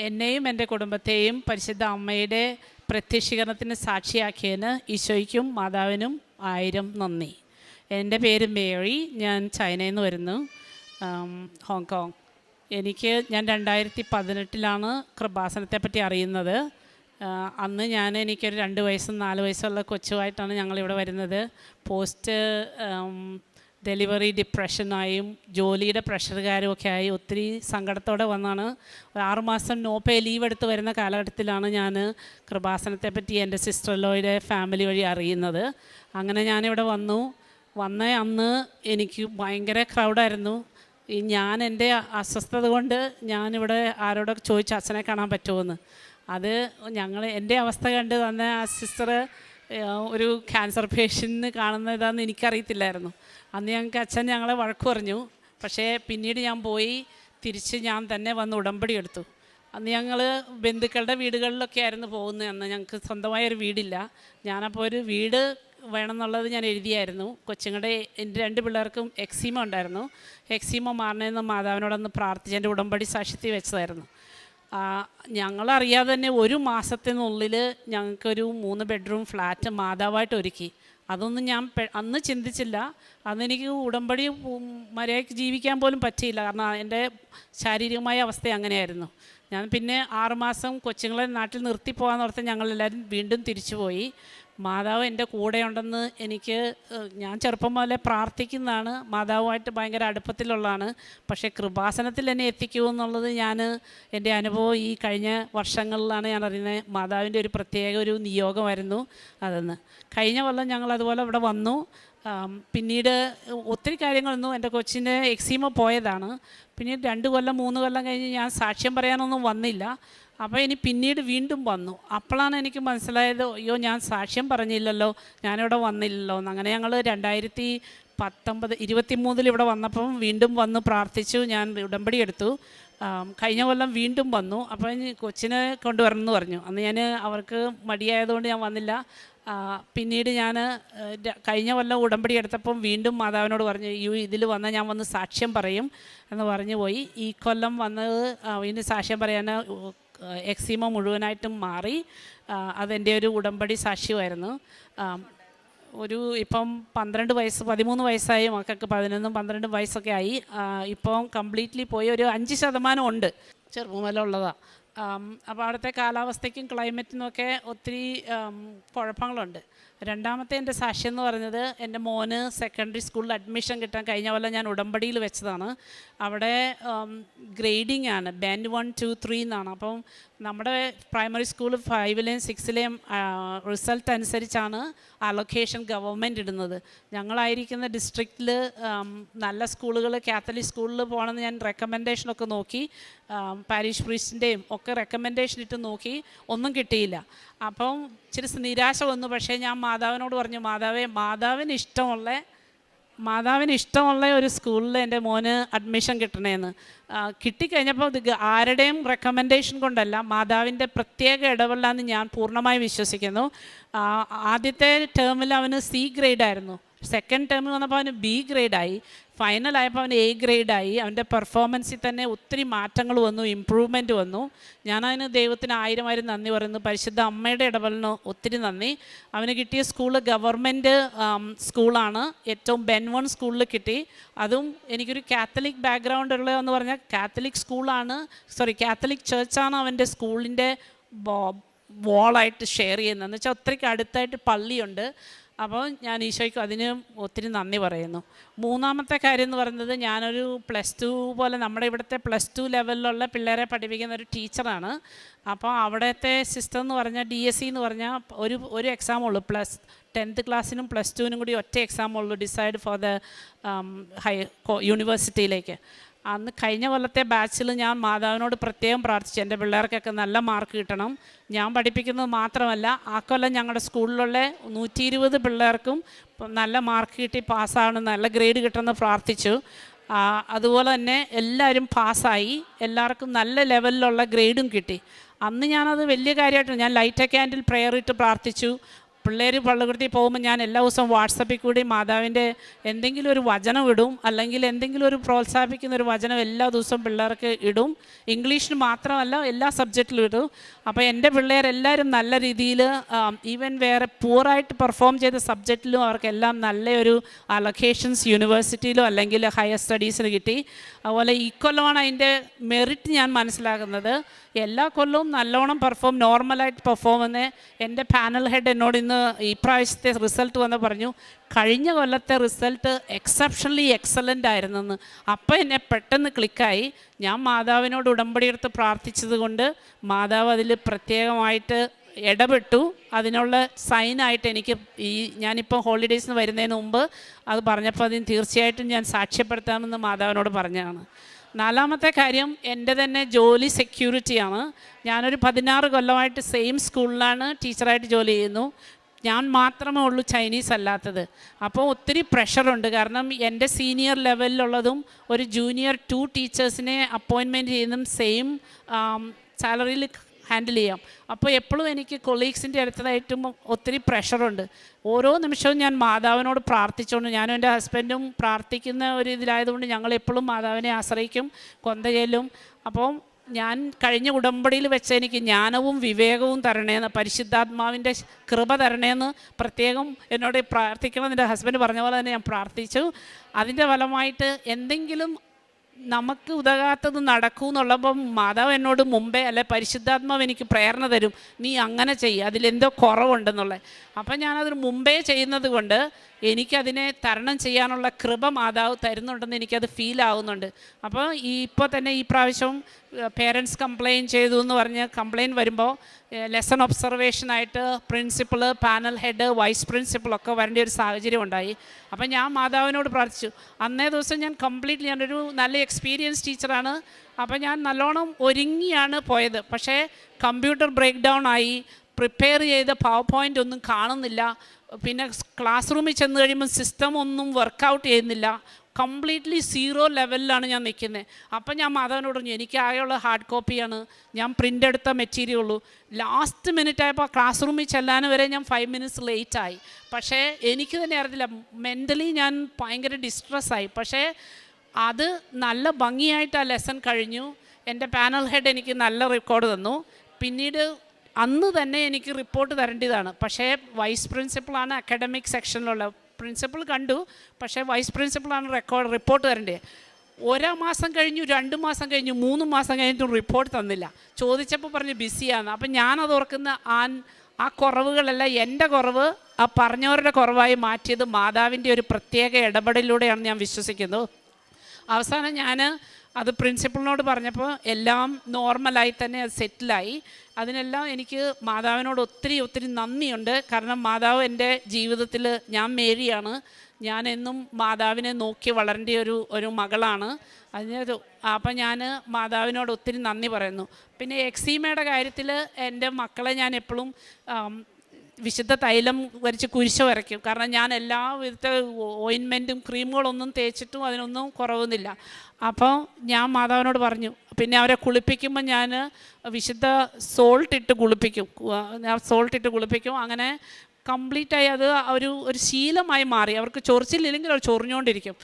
എന്നെയും എൻ്റെ കുടുംബത്തെയും പരിശുദ്ധ അമ്മയുടെ പ്രത്യക്ഷീകരണത്തിന് സാക്ഷിയാക്കിയതിന് ഈശോയ്ക്കും മാതാവിനും 1000 നന്ദി. എൻ്റെ പേര് മേരി, ഞാൻ ചൈനയിൽ നിന്ന് വരുന്നു, ഹോങ്കോങ്. ഞാൻ 2018 കൃപാസനത്തെപ്പറ്റി അറിയുന്നത്. അന്ന് എനിക്കൊരു 2 വയസ്സും 4 വയസ്സുള്ള കൊച്ചുമായിട്ടാണ് ഞങ്ങളിവിടെ വരുന്നത്. പോസ്റ്റ് ഡെലിവറി ഡിപ്രഷനായും ജോലിയുടെ പ്രഷറുകാരും ഒക്കെ ആയി ഒത്തിരി സങ്കടത്തോടെ വന്നാണ്. 6 മാസം നോ പേ ലീവ് എടുത്ത് വരുന്ന കാലഘട്ടത്തിലാണ് ഞാൻ കൃപാസനത്തെപ്പറ്റി എൻ്റെ സിസ്റ്റർലോയുടെ ഫാമിലി വഴി അറിയുന്നത്. അങ്ങനെ ഞാനിവിടെ വന്ന അന്ന് എനിക്ക് ഭയങ്കര ക്രൗഡായിരുന്നു. ഞാൻ എൻ്റെ അസ്വസ്ഥത കൊണ്ട് ഞാനിവിടെ ആരോടൊക്കെ ചോദിച്ചു അച്ഛനെ കാണാൻ പറ്റുമോയെന്ന്. അത് എൻ്റെ അവസ്ഥ കണ്ട് തന്നെ ആ സിസ്റ്റർ ഒരു ക്യാൻസർ പേഷ്യൻറ്റിന് കാണുന്നതാണെന്ന് എനിക്കറിയത്തില്ലായിരുന്നു. അന്ന് അച്ഛൻ ഞങ്ങളെ വഴക്ക് പറഞ്ഞു. പക്ഷേ പിന്നീട് ഞാൻ പോയി തിരിച്ച് ഞാൻ തന്നെ വന്ന് ഉടമ്പടി എടുത്തു. അന്ന് ഞങ്ങൾ ബന്ധുക്കളുടെ വീടുകളിലൊക്കെ ആയിരുന്നു പോകുന്നത്. അന്ന് ഞങ്ങൾക്ക് സ്വന്തമായൊരു വീടില്ല. ഞാനപ്പോൾ ഒരു വീട് വേണമെന്നുള്ളത് ഞാൻ എഴുതിയായിരുന്നു. എൻ്റെ 2 പിള്ളേർക്കും എക്സീമ ഉണ്ടായിരുന്നു. എക്സീമ മാറണമെന്ന് മാതാവിനോടൊന്ന് പ്രാർത്ഥിച്ച് എൻ്റെ ഉടമ്പടി സാക്ഷ്യത്തിൽ വെച്ചതായിരുന്നു. ഞങ്ങളറിയാതെ തന്നെ 1 മാസത്തിനുള്ളിൽ ഞങ്ങൾക്കൊരു 3 ബെഡ്റൂം ഫ്ലാറ്റ് മാതാവായിട്ട് ഒരുക്കി. അതൊന്നും ഞാൻ അന്ന് ചിന്തിച്ചില്ല. അന്നെനിക്ക് ഉടമ്പടി മര്യാദയ്ക്ക് ജീവിക്കാൻ പോലും പറ്റിയില്ല. കാരണം എൻ്റെ ശാരീരികമായ അവസ്ഥ അങ്ങനെയായിരുന്നു. ഞാൻ പിന്നെ 6 മാസം കൊച്ചുങ്ങളെ നാട്ടിൽ നിർത്തിപ്പോകാമെന്ന് ഓർത്ത് ഞങ്ങളെല്ലാവരും വീണ്ടും തിരിച്ചുപോയി. മാതാവ് എൻ്റെ കൂടെയുണ്ടെന്ന് ഞാൻ ചെറുപ്പം മുതലേ പ്രാർത്ഥിക്കുന്നതാണ്. മാതാവുമായിട്ട് ഭയങ്കര അടുപ്പത്തിലുള്ളതാണ്. പക്ഷേ കൃപാസനത്തിൽ എന്നെ എത്തിക്കുമെന്നുള്ളത് എൻ്റെ അനുഭവം ഈ കഴിഞ്ഞ വർഷങ്ങളിലാണ് ഞാൻ അറിയുന്നത്. മാതാവിൻ്റെ ഒരു പ്രത്യേക ഒരു നിയോഗമായിരുന്നു അതെന്ന്. കഴിഞ്ഞ കൊല്ലം ഞങ്ങളതുപോലെ ഇവിടെ വന്നു. പിന്നീട് ഒത്തിരി കാര്യങ്ങളൊന്നും എൻ്റെ കൊച്ചിൻ്റെ എക്സീമ പോയതാണ്. പിന്നീട് 2 കൊല്ലം 3 കൊല്ലം കഴിഞ്ഞ് ഞാൻ സാക്ഷ്യം പറയാനൊന്നും വന്നില്ല. അപ്പോൾ പിന്നീട് വീണ്ടും വന്നു. അപ്പോഴാണ് എനിക്ക് മനസ്സിലായത്, അയ്യോ ഞാൻ സാക്ഷ്യം പറഞ്ഞില്ലല്ലോ, ഞാനിവിടെ വന്നില്ലല്ലോ എന്ന്. അങ്ങനെ ഞങ്ങൾ 2023 ഇവിടെ വന്നപ്പം വീണ്ടും വന്ന് പ്രാർത്ഥിച്ചു. ഞാൻ ഉടമ്പടി എടുത്തു. കഴിഞ്ഞ കൊല്ലം വീണ്ടും വന്നു. അപ്പോൾ കൊച്ചിനെ കൊണ്ടുവരണമെന്ന് പറഞ്ഞു. അന്ന് അവർക്ക് മടിയായതുകൊണ്ട് ഞാൻ വന്നില്ല. പിന്നീട് കഴിഞ്ഞ കൊല്ലം ഉടമ്പടി എടുത്തപ്പം വീണ്ടും മാതാവിനോട് പറഞ്ഞു, ഇതിൽ വന്നാൽ ഞാൻ വന്ന് സാക്ഷ്യം പറയും എന്ന് പറഞ്ഞു പോയി. ഈ കൊല്ലം വന്നത് ഇതിന് സാക്ഷ്യം പറയാൻ എക്സീമ മുഴുവനായിട്ടും മാറി. അതെൻ്റെ ഒരു ഉടമ്പടി സാക്ഷ്യമായിരുന്നു. ഇപ്പം 13 വയസ്സായി മക്കൾക്ക്. 11, 12 വയസ്സൊക്കെ ആയി. ഇപ്പം കംപ്ലീറ്റ്ലി പോയി ഒരു 5% ഉണ്ട്. ചെറുപ്പമല്ലുള്ളതാണ്. അപ്പോൾ അവിടുത്തെ കാലാവസ്ഥയ്ക്കും ക്ലൈമറ്റിനുമൊക്കെ ഒത്തിരി കുഴപ്പങ്ങളുണ്ട്. രണ്ടാമത്തെ എൻ്റെ സാക്ഷ്യം എന്ന് പറഞ്ഞത്, എൻ്റെ മോന് സെക്കൻഡറി സ്കൂളിൽ അഡ്മിഷൻ കിട്ടാൻ കഴിഞ്ഞ കൊല്ലം ഞാൻ ഉടമ്പടിയിൽ വെച്ചതാണ്. അവിടെ ഗ്രേഡിംഗ് ആണ്, ബാൻഡ് 1, 2, 3 എന്നാണ്. അപ്പം നമ്മുടെ പ്രൈമറി സ്കൂൾ 5ലെയും 6ലെയും റിസൾട്ട് അനുസരിച്ചാണ് അലൊക്കേഷൻ ഗവൺമെൻറ് ഇടുന്നത്. ഞങ്ങളായിരിക്കുന്ന ഡിസ്ട്രിക്റ്റിൽ നല്ല സ്കൂളുകൾ, കാത്തലിക് സ്കൂളിൽ പോകണമെന്ന് ഞാൻ റെക്കമെൻഡേഷനൊക്കെ നോക്കി, പാരിഷ് പ്രീസ്റ്റിൻ്റെയും ഒക്കെ റെക്കമെൻഡേഷൻ ഇട്ട് നോക്കി, ഒന്നും കിട്ടിയില്ല. അപ്പം ഇച്ചിരി നിരാശ വന്നു. പക്ഷേ ഞാൻ മാതാവിനോട് പറഞ്ഞു, മാതാവിന് ഇഷ്ടമുള്ള ഒരു സ്കൂളിൽ എൻ്റെ മോന് അഡ്മിഷൻ കിട്ടണേന്ന്. കിട്ടിക്കഴിഞ്ഞപ്പോൾ ആരുടെയും റെക്കമെൻഡേഷൻ കൊണ്ടല്ല, മാതാവിൻ്റെ പ്രത്യേക ഇടപെടലാന്ന് ഞാൻ പൂർണ്ണമായി വിശ്വസിക്കുന്നു. ആദ്യത്തെ ടേമിൽ അവന് C ഗ്രേഡായിരുന്നു. സെക്കൻഡ് ടേമിൽ വന്നപ്പോൾ അവന് B ഗ്രേഡായി. ഫൈനലായപ്പോൾ അവന് A ഗ്രേഡായി. അവൻ്റെ പെർഫോമൻസിൽ തന്നെ ഒത്തിരി മാറ്റങ്ങൾ വന്നു, ഇമ്പ്രൂവ്മെൻറ്റ് വന്നു. ഞാനതിന് ദൈവത്തിന് 1000 നന്ദി പറയുന്നു. പരിശുദ്ധ അമ്മയുടെ ഇടപെടലിന് ഒത്തിരി നന്ദി. അവന് കിട്ടിയ സ്കൂള് ഗവൺമെൻറ് സ്കൂളാണ്. ഏറ്റവും ബാൻഡ് 1 സ്കൂളിൽ കിട്ടി. അതും എനിക്കൊരു കാത്തലിക് ബാക്ക്ഗ്രൗണ്ട് ഉള്ളതെന്ന് പറഞ്ഞാൽ കാത്തലിക് ചേർച്ചാണ് അവൻ്റെ സ്കൂളിൻ്റെ വാളായിട്ട് ഷെയർ ചെയ്യുന്നതെന്ന് വെച്ചാൽ ഒത്തിരിക്ക് അടുത്തായിട്ട് പള്ളിയുണ്ട്. അപ്പോൾ ഞാൻ ഈശോയ്ക്ക് അതിന് ഒത്തിരി നന്ദി പറയുന്നു. മൂന്നാമത്തെ കാര്യം എന്ന് പറയുന്നത്, ഞാനൊരു +2 പോലെ നമ്മുടെ ഇവിടുത്തെ +2 ലെവലിലുള്ള പിള്ളേരെ പഠിപ്പിക്കുന്ന ഒരു ടീച്ചറാണ്. അപ്പോൾ അവിടുത്തെ സിസ്റ്റം എന്ന് പറഞ്ഞാൽ DSE എന്ന് പറഞ്ഞാൽ ഒരു എക്സാമുള്ളൂ. 10th ക്ലാസ്സിനും +2നും കൂടി ഒറ്റ എക്സാമുള്ളൂ, ഡിസൈഡ് ഫോർ ദ യൂണിവേഴ്സിറ്റിയിലേക്ക്. അന്ന് കഴിഞ്ഞ കൊല്ലത്തെ ബാച്ചിൽ ഞാൻ മാതാവിനോട് പ്രത്യേകം പ്രാർത്ഥിച്ചു, എൻ്റെ പിള്ളേർക്കൊക്കെ നല്ല മാർക്ക് കിട്ടണം. ഞാൻ പഠിപ്പിക്കുന്നത് മാത്രമല്ല, ആ കൊല്ലം ഞങ്ങളുടെ സ്കൂളിലുള്ള 120 പിള്ളേർക്കും നല്ല മാർക്ക് കിട്ടി പാസ്സാവണം, നല്ല ഗ്രേഡ് കിട്ടണമെന്ന് പ്രാർത്ഥിച്ചു. അതുപോലെ തന്നെ എല്ലാവരും പാസ്സായി, എല്ലാവർക്കും നല്ല ലെവലിലുള്ള ഗ്രേഡും കിട്ടി. അന്ന് ഞാനത് വലിയ കാര്യമായിട്ട് ഞാൻ ലൈറ്റ് ക്യാൻഡിൽ പ്രെയർ ഇട്ട് പ്രാർത്ഥിച്ചു. പിള്ളേർ പള്ളിക്കൂടത്തിൽ പോകുമ്പോൾ ഞാൻ എല്ലാ ദിവസവും വാട്സപ്പിൽ കൂടി മാതാവിൻ്റെ എന്തെങ്കിലും ഒരു വചനം ഇടും, അല്ലെങ്കിൽ എന്തെങ്കിലും ഒരു പ്രോത്സാഹിപ്പിക്കുന്ന ഒരു വചനം എല്ലാ ദിവസവും പിള്ളേർക്ക് ഇടും. ഇംഗ്ലീഷിന് മാത്രമല്ല എല്ലാ സബ്ജക്റ്റിലും ഇടും. അപ്പോൾ എൻ്റെ പിള്ളേരെല്ലാവരും നല്ല രീതിയിൽ ഈവൻ വേറെ പൂറായിട്ട് പെർഫോം ചെയ്ത സബ്ജക്റ്റിലും അവർക്കെല്ലാം നല്ലൊരു അലൊക്കേഷൻസ് യൂണിവേഴ്സിറ്റിയിലോ അല്ലെങ്കിൽ ഹയർ സ്റ്റഡീസിന് കിട്ടി. അതുപോലെ ഈ കൊല്ലമാണ് അതിൻ്റെ മെറിറ്റ് ഞാൻ മനസ്സിലാക്കുന്നത്. എല്ലാ കൊല്ലവും നല്ലോണം നോർമലായിട്ട് പെർഫോം എന്ന് എൻ്റെ പാനൽ ഹെഡ് എന്നോട് ഇന്ന് ഈ പ്രാവശ്യത്തെ റിസൾട്ട് വന്ന് പറഞ്ഞു, കഴിഞ്ഞ കൊല്ലത്തെ റിസൾട്ട് എക്സെപ്ഷണലി എക്സലൻ്റ് ആയിരുന്നെന്ന്. അപ്പോൾ എന്നെ പെട്ടെന്ന് ക്ലിക്കായി. ഞാൻ മാതാവിനോട് ഉടമ്പടി എടുത്ത് പ്രാർത്ഥിച്ചത് കൊണ്ട് മാതാവ് അതിൽ പ്രത്യേകമായിട്ട് ഇടപെട്ടു. അതിനുള്ള സൈനായിട്ട് എനിക്ക് ഞാനിപ്പോൾ ഹോളിഡേയ്സിന് വരുന്നതിന് മുമ്പ് അത് പറഞ്ഞപ്പോൾ അതിന് തീർച്ചയായിട്ടും ഞാൻ സാക്ഷ്യപ്പെടുത്താമെന്ന് മാതാവിനോട് പറഞ്ഞതാണ്. നാലാമത്തെ കാര്യം എൻ്റെ തന്നെ ജോലി സെക്യൂരിറ്റിയാണ്. ഞാനൊരു 16 കൊല്ലമായിട്ട് സെയിം സ്കൂളിലാണ് ടീച്ചറായിട്ട് ജോലി ചെയ്യുന്നു. ഞാൻ മാത്രമേ ഉള്ളൂ ചൈനീസ് അല്ലാത്തത്. അപ്പോൾ ഒത്തിരി പ്രഷറുണ്ട്. കാരണം എൻ്റെ സീനിയർ ലെവലിലുള്ളതും ഒരു ജൂനിയർ 2 ടീച്ചേഴ്സിനെ അപ്പോയിൻമെൻറ്റ് ചെയ്യുന്നതും സെയിം സാലറിയിൽ ഹാൻഡിൽ ചെയ്യാം. അപ്പോൾ എപ്പോഴും എനിക്ക് കൊളീഗ്സിൻ്റെ അടുത്തതായിട്ടും ഒത്തിരി പ്രഷറുണ്ട്. ഓരോ നിമിഷവും ഞാൻ മാതാവിനോട് പ്രാർത്ഥിച്ചുകൊണ്ട്, ഞാനും എൻ്റെ ഹസ്ബൻഡും പ്രാർത്ഥിക്കുന്ന ഒരു ഇതിലായതുകൊണ്ട് ഞങ്ങളെപ്പോഴും മാതാവിനെ ആശ്രയിക്കും, കൊന്തചൊല്ലും. അപ്പോൾ ഞാൻ കഴിഞ്ഞ ഉടമ്പടിയിൽ വെച്ച് എനിക്ക് ജ്ഞാനവും വിവേകവും തരണേന്ന്, പരിശുദ്ധാത്മാവിൻ്റെ കൃപ തരണേന്ന് പ്രത്യേകം എന്നോട് പ്രാർത്ഥിക്കണം. എൻ്റെ ഹസ്ബൻഡ് പറഞ്ഞ പോലെ തന്നെ ഞാൻ പ്രാർത്ഥിച്ചു. അതിൻ്റെ ഫലമായിട്ട് എന്തെങ്കിലും നമുക്ക് ഉതകാത്തത് നടക്കൂ എന്നുള്ളപ്പം മാതാവ് എന്നോട് മുമ്പേ പരിശുദ്ധാത്മാവ് എനിക്ക് പ്രേരണ തരും, നീ അങ്ങനെ ചെയ്യുക, അതിലെന്തോ കുറവുണ്ടെന്നുള്ളത്. അപ്പം ഞാനതിന് മുമ്പേ ചെയ്യുന്നത് കൊണ്ട് എനിക്കതിനെ തരണം ചെയ്യാനുള്ള കൃപ മാതാവ് തരുന്നുണ്ടെന്ന് എനിക്കത് ഫീൽ ആവുന്നുണ്ട്. അപ്പോൾ ഇപ്പോൾ തന്നെ ഈ പ്രാവശ്യം പേരൻസ് കംപ്ലയിൻറ്റ് ചെയ്തു എന്ന് പറഞ്ഞ് കംപ്ലയിൻറ്റ് വരുമ്പോൾ ലെസൺ ഒബ്സർവേഷനായിട്ട് പ്രിൻസിപ്പൾ, പാനൽ ഹെഡ്, വൈസ് പ്രിൻസിപ്പളൊക്കെ വരേണ്ട ഒരു സാഹചര്യം ഉണ്ടായി. അപ്പം ഞാൻ മാതാവിനോട് പ്രാർത്ഥിച്ചു. അന്നേ ദിവസം ഞാൻ കംപ്ലീറ്റ്ലി, ഞാനൊരു നല്ല എക്സ്പീരിയൻസ് ടീച്ചറാണ്. അപ്പം ഞാൻ നല്ലോണം ഒരുങ്ങിയാണ് പോയത്. പക്ഷേ കമ്പ്യൂട്ടർ ബ്രേക്ക് ഡൗൺ ആയി, പ്രിപ്പയർ ചെയ്ത പവർ പോയിൻ്റ് ഒന്നും കാണുന്നില്ല. പിന്നെ ക്ലാസ് റൂമിൽ ചെന്ന് കഴിയുമ്പോൾ സിസ്റ്റം ഒന്നും വർക്കൗട്ട് ചെയ്യുന്നില്ല. കംപ്ലീറ്റ്ലി 0 ലെവലിലാണ് ഞാൻ നിൽക്കുന്നത്. അപ്പം ഞാൻ മാധവനോട് പറഞ്ഞു, എനിക്ക് ആകെയുള്ള ഹാർഡ് കോപ്പിയാണ്, ഞാൻ പ്രിൻ്റ് എടുത്ത മെറ്റീരിയൽ ഉള്ളൂ. ലാസ്റ്റ് മിനിറ്റ് ആയപ്പോൾ ക്ലാസ് റൂമിൽ ചെല്ലാൻ വരെ ഞാൻ 5 മിനിറ്റ്സ് ലേറ്റായി. പക്ഷേ എനിക്ക് തന്നെ അറിയില്ല, മെൻ്റലി ഞാൻ ഭയങ്കര ഡിസ്ട്രെസ്സായി. പക്ഷേ അത് നല്ല ഭംഗിയായിട്ട് ആ ലെസൺ കഴിഞ്ഞു. എൻ്റെ പാനൽ ഹെഡ് എനിക്ക് നല്ല റെക്കോർഡ് തന്നു. പിന്നീട് അന്ന് തന്നെ എനിക്ക് റിപ്പോർട്ട് തരേണ്ടതാണ്. പക്ഷേ വൈസ് പ്രിൻസിപ്പളാണ് അക്കാഡമിക് സെക്ഷനിലുള്ള. പ്രിൻസിപ്പൾ കണ്ടു, പക്ഷേ വൈസ് പ്രിൻസിപ്പളാണ് റിപ്പോർട്ട് തരേണ്ടത്. 1 മാസം കഴിഞ്ഞു, 2 മാസം കഴിഞ്ഞു, 3 മാസം കഴിഞ്ഞിട്ടും റിപ്പോർട്ട് തന്നില്ല. ചോദിച്ചപ്പോൾ പറഞ്ഞ് ബിസിയാണ്. അപ്പം ഞാനത് ഓർക്കുന്ന ആ കുറവുകളെല്ലാം എൻ്റെ കുറവ് ആ പറഞ്ഞവരുടെ കുറവായി മാറ്റിയത് മാതാവിൻ്റെ ഒരു പ്രത്യേക ഇടപെടലിലൂടെയാണ് ഞാൻ വിശ്വസിക്കുന്നു. അവസാനം ഞാൻ അത് പ്രിൻസിപ്പളിനോട് പറഞ്ഞപ്പോൾ എല്ലാം നോർമലായി തന്നെ അത് സെറ്റിലായി. അതിനെല്ലാം എനിക്ക് മാതാവിനോട് ഒത്തിരി നന്ദിയുണ്ട്. കാരണം മാതാവ് എൻ്റെ ജീവിതത്തിൽ, ഞാൻ മേരിയാണ്, ഞാൻ എന്നും മാതാവിനെ നോക്കി വളരേണ്ട ഒരു മകളാണ്. അപ്പം ഞാൻ മാതാവിനോട് ഒത്തിരി നന്ദി പറയുന്നു. പിന്നെ എക്സീമയുടെ കാര്യത്തിൽ എൻ്റെ മക്കളെ ഞാൻ എപ്പോഴും വിശുദ്ധ തൈലം വരച്ച് കുരിശ് വരയ്ക്കും. കാരണം ഞാൻ എല്ലാ വിധത്തെ ഓയിൻമെൻറ്റും ക്രീമുകളൊന്നും തേച്ചിട്ടും അതിനൊന്നും കുറവൊന്നുമില്ല. അപ്പോൾ ഞാൻ മാതാവിനോട് പറഞ്ഞു. പിന്നെ അവരെ കുളിപ്പിക്കുമ്പോൾ ഞാൻ വിശുദ്ധ സോൾട്ട് ഇട്ട് കുളിപ്പിക്കും. അങ്ങനെ കംപ്ലീറ്റായി അത് ഒരു ശീലമായി മാറി. അവർക്ക് ചൊറിച്ചില്ലെങ്കിൽ അവർ ചൊറിഞ്ഞുകൊണ്ടിരിക്കും.